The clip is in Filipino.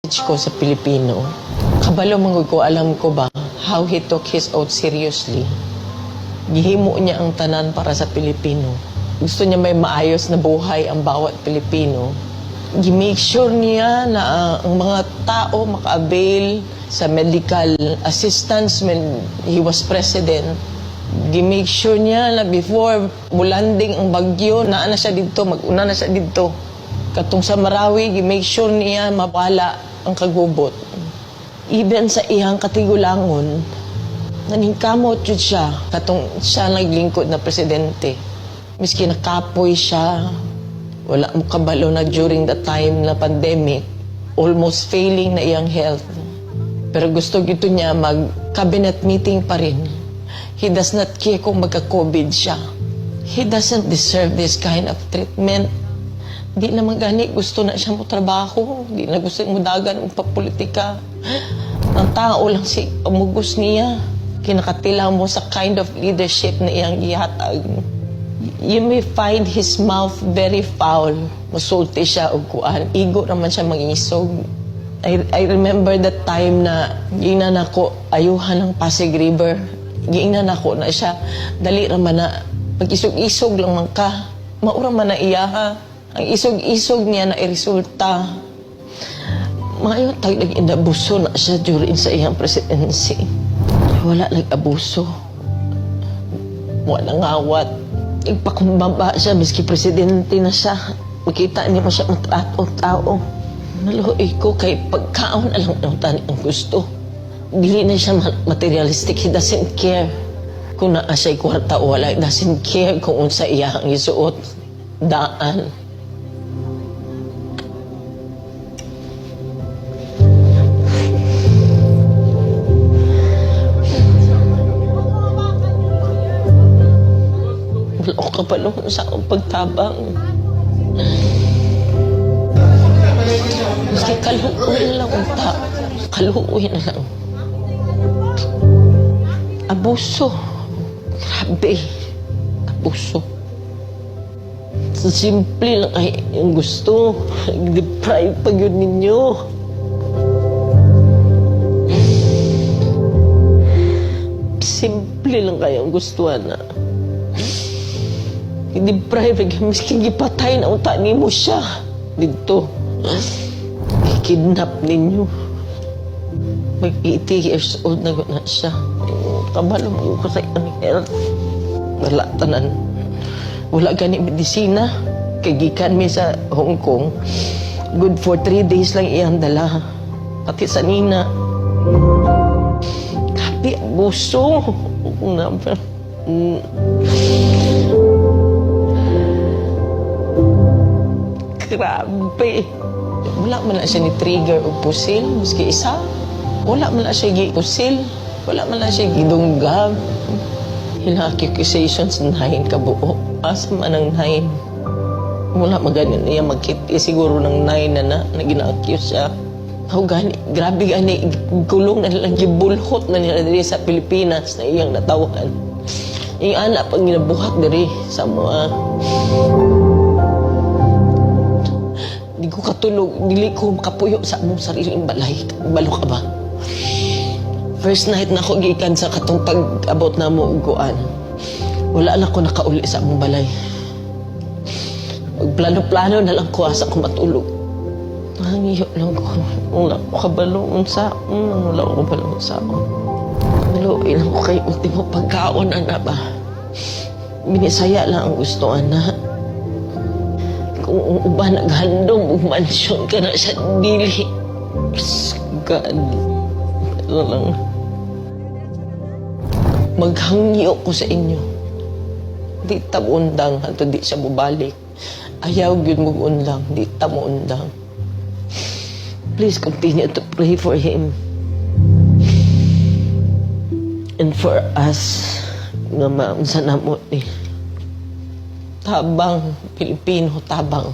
ko sa Pilipino. Kabalo mangod ko, alam ko ba how he took his oath seriously. Gihimo niya ang tanan para sa Pilipino. Gusto niya may maayos na buhay ang bawat Pilipino. Gi-make sure niya na ang mga tao maka-avail sa medical assistance when he was president. Gi-make sure niya na before mulanding ang bagyo, naa na siya dito, mag-una na siya dito. Katong sa Marawi, gi-make sure niya mawala ang kagubot. Even sa iyang katigulangon, naningkamot yun siya, katong siya naglingkod na presidente. Miski nakapoy siya, wala mo kabalo na during the time na pandemic, almost failing na iyang health. Pero gusto gito niya mag-cabinet meeting pa rin. He does not care kung magka-COVID siya. He doesn't deserve this kind of treatment. Di naman gani, gusto na siya mo trabaho. Di na gusto mo dagan ang papolitika. Ang tao lang si amugos niya. Kinakatila mo sa kind of leadership na iyang ihatag. You may find his mouth very foul. Masulti siya o kuan. Igo naman siya mangisog. I remember that time na giingnan ako ayuhan ng Pasig River. Giingnan ako na siya. Dali naman na pag-isog-isog lang man ka. Maura man na iya ha. Ang isog-isog niya na iresulta. Ngayon, nag-inabuso na siya during sa iyang presidency. Wala nag-abuso. Wala ngawat. Nagpakumbaba siya, miski presidente na siya. Makita niya mo siya matrato-tao. Naluhoy ko kay pagkaon alang tani ang gusto. Dili na siya materialistic. He doesn't care kung naa siya'y kwarta o wala. He doesn't care kung unsa iya ang isuot. Daan. Wala ko kapalong sa akong pagtabang. Kasi kaluoy na lang unta. Kaluoy na lang. Abuso. Grabe. Abuso. Simple lang ay yung gusto. Deprive pag yun ninyo. Simple lang kayo ang gustuhan na. I-deprive, miskin gipatay na unta ni mo siya. Dito. I-kidnap ninyo. May 80 years old na guna siya. Kabalo mo ko sa iyang health. Wala tanan. Wala gani medisina. Kagikan mi sa Hong Kong. Good for 3 days lang iyang dala. Pati sa nina. Grabe, abuso. Grabe. Wala man na siya ni trigger o pusil. Maski isa. Wala man na siya gi-pusil. Wala man na siya gidunggab. Ilang accusations 9 kabuo. Asa man ang 9. Wala maganin niya magkiti. Siguro ng 9 na gina-accuse siya. How gani, grabe gani, kulong na nilang gibulhot na nila diri sa Pilipinas na iyang natawan. Yung anak pag ginabuhat diri sa mga... Di ko katulog, dili ko makapuyo sa among sariling balay. Balo ka ba? First night na ako gikan sa katong pag-abot na mo uguan. Wala na ko nakauli sa among balay. Plano-plano na lang ko asa ko matulog. Nangiyo lang ko. Wala ko kabalong sa wala ko kabalong sa Maluoy lang ko kay ultimo pagkaon na ba? Binisaya lang ang gusto na. Kung uba naghandom, mansyon ka na sa dili. God. Ano lang. Maghangyo ko sa inyo. Di ta mo undang, ato di siya bubalik. Ayaw yun mo undang, di ta mo undang. Please continue to pray for him. And for us, nga maunsa na mo ni. Tabang, Pilipino, tabang.